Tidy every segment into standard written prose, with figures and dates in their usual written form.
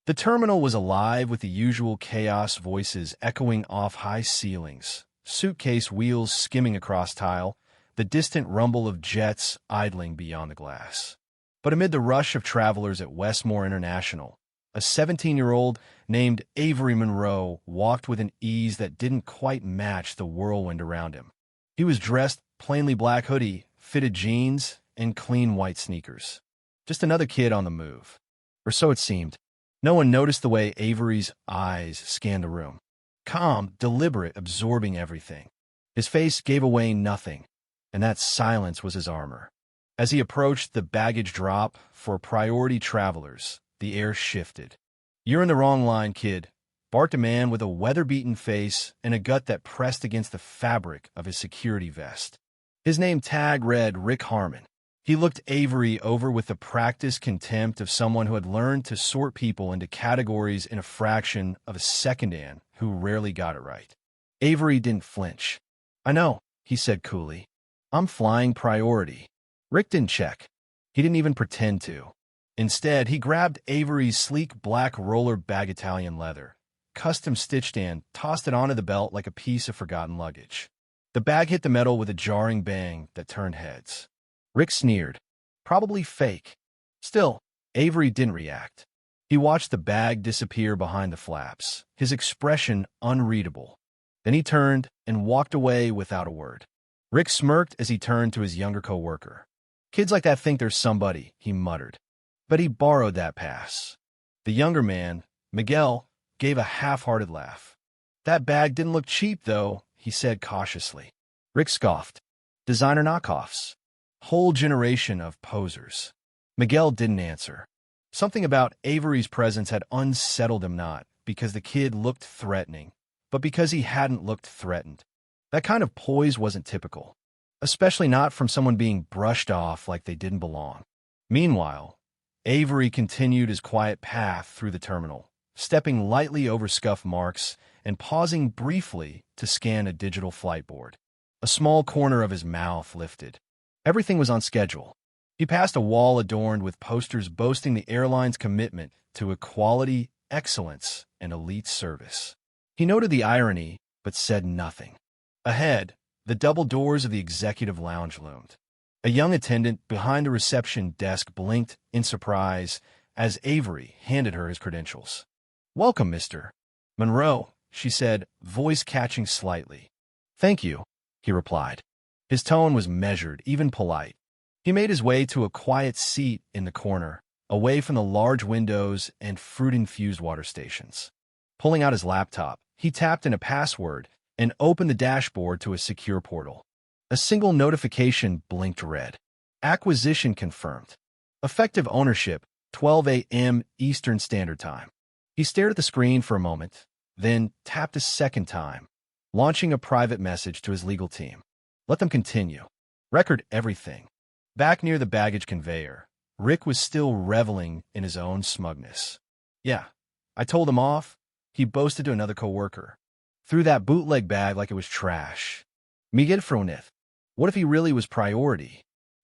The terminal was alive with the usual chaos, voices echoing off high ceilings, suitcase wheels skimming across tile, the distant rumble of jets idling beyond the glass. But amid the rush of travelers at Westmore International, a 17-year-old named Avery Monroe walked with an ease that didn't quite match the whirlwind around him. He was dressed plainly black hoodie, fitted jeans, and clean white sneakers. Just another kid on the move. Or so it seemed. No one noticed the way Avery's eyes scanned the room. Calm, deliberate, absorbing everything. His face gave away nothing, and that silence was his armor. As he approached the baggage drop for priority travelers, the air shifted. "You're in the wrong line, kid," barked a man with a weather-beaten face and a gut that pressed against the fabric of his security vest. His name tag read Rick Harmon. He looked Avery over with the practiced contempt of someone who had learned to sort people into categories in a fraction of a second and who rarely got it right. Avery didn't flinch. "I know," he said coolly. "I'm flying priority." Rick didn't check. He didn't even pretend to. Instead, he grabbed Avery's sleek black roller bag Italian leather, custom-stitched and tossed it onto the belt like a piece of forgotten luggage. The bag hit the metal with a jarring bang that turned heads. Rick sneered. Probably fake. Still, Avery didn't react. He watched the bag disappear behind the flaps, his expression unreadable. Then he turned and walked away without a word. Rick smirked as he turned to his younger coworker. "Kids like that think they're somebody," he muttered. But he borrowed that pass. The younger man, Miguel, gave a half-hearted laugh. "That bag didn't look cheap, though," he said cautiously. Rick scoffed. "Designer knockoffs. Whole generation of posers." Miguel didn't answer. Something about Avery's presence had unsettled him, not because the kid looked threatening, but because he hadn't looked threatened. That kind of poise wasn't typical, especially not from someone being brushed off like they didn't belong. Meanwhile, Avery continued his quiet path through the terminal, stepping lightly over scuff marks and pausing briefly to scan a digital flight board. A small corner of his mouth lifted. Everything was on schedule. He passed a wall adorned with posters boasting the airline's commitment to equality, excellence, and elite service. He noted the irony, but said nothing. Ahead, the double doors of the executive lounge loomed. A young attendant behind the reception desk blinked in surprise as Avery handed her his credentials. "Welcome, Mr. Monroe," she said, voice catching slightly. "Thank you," he replied. His tone was measured, even polite. He made his way to a quiet seat in the corner, away from the large windows and fruit-infused water stations. Pulling out his laptop, he tapped in a password and opened the dashboard to a secure portal. A single notification blinked red. Acquisition confirmed. Effective ownership, 12 a.m. Eastern Standard Time. He stared at the screen for a moment, then tapped a second time, launching a private message to his legal team. Let them continue. Record everything. Back near the baggage conveyor, Rick was still reveling in his own smugness. "Yeah, I told him off," he boasted to another coworker. "Threw that bootleg bag like it was trash. Miguel Froneth. What if he really was priority?"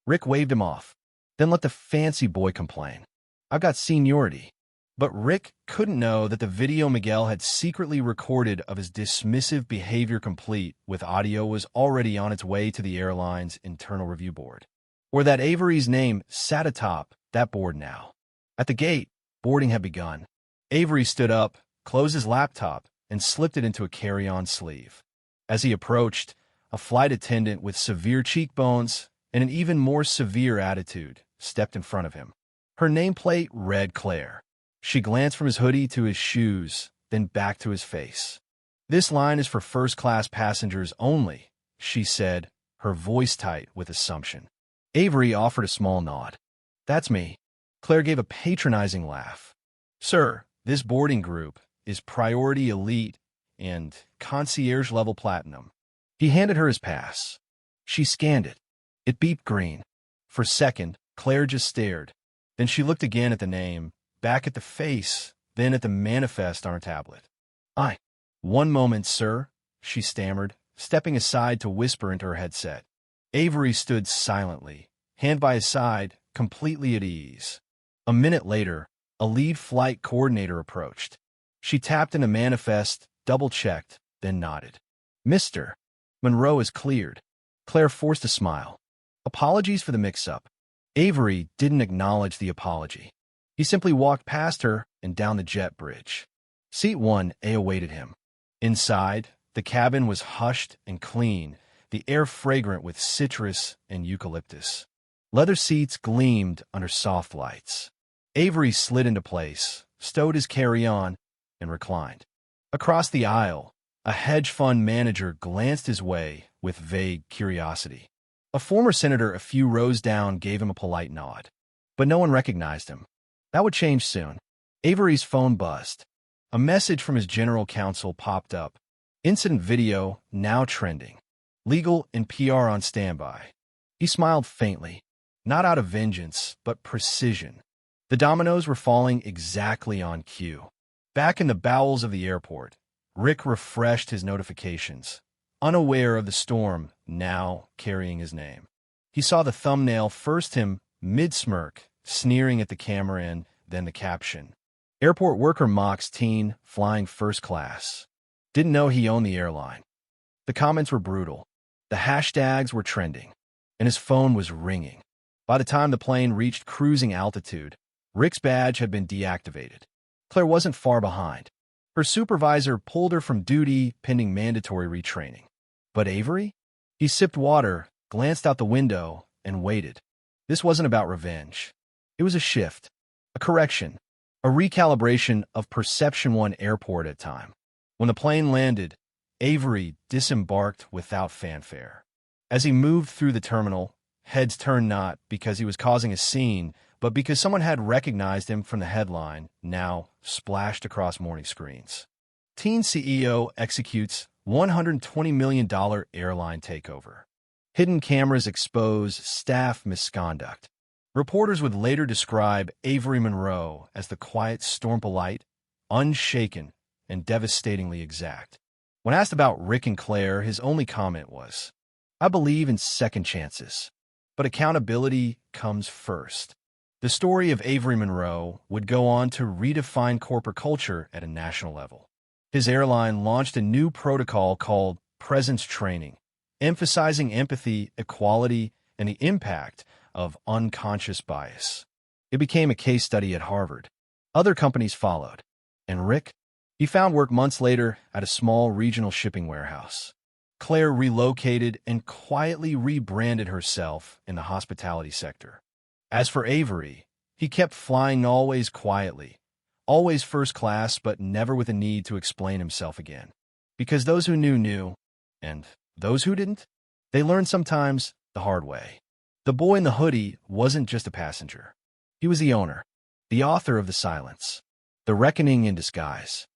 Rick waved him off. "Then let the fancy boy complain. I've got seniority." But Rick couldn't know that the video Miguel had secretly recorded of his dismissive behavior, complete with audio, was already on its way to the airline's internal review board. Or that Avery's name sat atop that board now. At the gate, boarding had begun. Avery stood up, closed his laptop, and slipped it into a carry-on sleeve. As he approached, a flight attendant with severe cheekbones and an even more severe attitude stepped in front of him. Her nameplate read Claire. She glanced from his hoodie to his shoes, then back to his face. "This line is for first-class passengers only," she said, her voice tight with assumption. Avery offered a small nod. "That's me." Claire gave a patronizing laugh. "Sir, this boarding group is Priority Elite and Concierge-level Platinum." He handed her his pass. She scanned it. It beeped green. For a second, Claire just stared. Then she looked again at the name, back at the face, then at the manifest on her tablet. "One moment, sir," she stammered, stepping aside to whisper into her headset. Avery stood silently, hand by his side, completely at ease. A minute later, A lead flight coordinator approached. She tapped in a manifest, double-checked, then nodded. "Mr. Monroe is cleared." Claire forced a smile. "Apologies for the mix-up." Avery didn't acknowledge the apology. He simply walked past her and down the jet bridge. Seat 1A awaited him. Inside, the cabin was hushed and clean, the air fragrant with citrus and eucalyptus. Leather seats gleamed under soft lights. Avery slid into place, stowed his carry-on, and reclined. Across the aisle, a hedge fund manager glanced his way with vague curiosity. A former senator a few rows down gave him a polite nod. But no one recognized him. That would change soon. Avery's phone buzzed. A message from his general counsel popped up. Incident video now trending. Legal and PR on standby. He smiled faintly, not out of vengeance, but precision. The dominoes were falling exactly on cue. Back in the bowels of the airport, Rick refreshed his notifications, unaware of the storm now carrying his name. He saw the thumbnail first him mid-smirk, sneering at the camera, and then the caption. Airport worker mocks teen flying first class. Didn't know he owned the airline. The comments were brutal. The hashtags were trending, and his phone was ringing. By the time the plane reached cruising altitude, Rick's badge had been deactivated. Claire wasn't far behind. Her supervisor pulled her from duty pending mandatory retraining. But Avery? He sipped water, glanced out the window, and waited. This wasn't about revenge. It was a shift, a correction, a recalibration of Perception 1 Airport at time. When the plane landed, Avery disembarked without fanfare. As he moved through the terminal, heads turned not because he was causing a scene, but because someone had recognized him from the headline, now splashed across morning screens. Teen CEO executes $120 million airline takeover. Hidden cameras expose staff misconduct. Reporters would later describe Avery Monroe as the quiet, storm-polite, unshaken, and devastatingly exact. When asked about Rick and Claire, his only comment was, "I believe in second chances, but accountability comes first." The story of Avery Monroe would go on to redefine corporate culture at a national level. His airline launched a new protocol called Presence Training, emphasizing empathy, equality, and the impact of unconscious bias. It became a case study at Harvard. Other companies followed. And Rick? He found work months later at a small regional shipping warehouse. Claire relocated and quietly rebranded herself in the hospitality sector. As for Avery, he kept flying always quietly, always first class, but never with a need to explain himself again. Because those who knew, and those who didn't, they learned sometimes the hard way. The boy in the hoodie wasn't just a passenger. He was the owner, the author of the silence, the reckoning in disguise.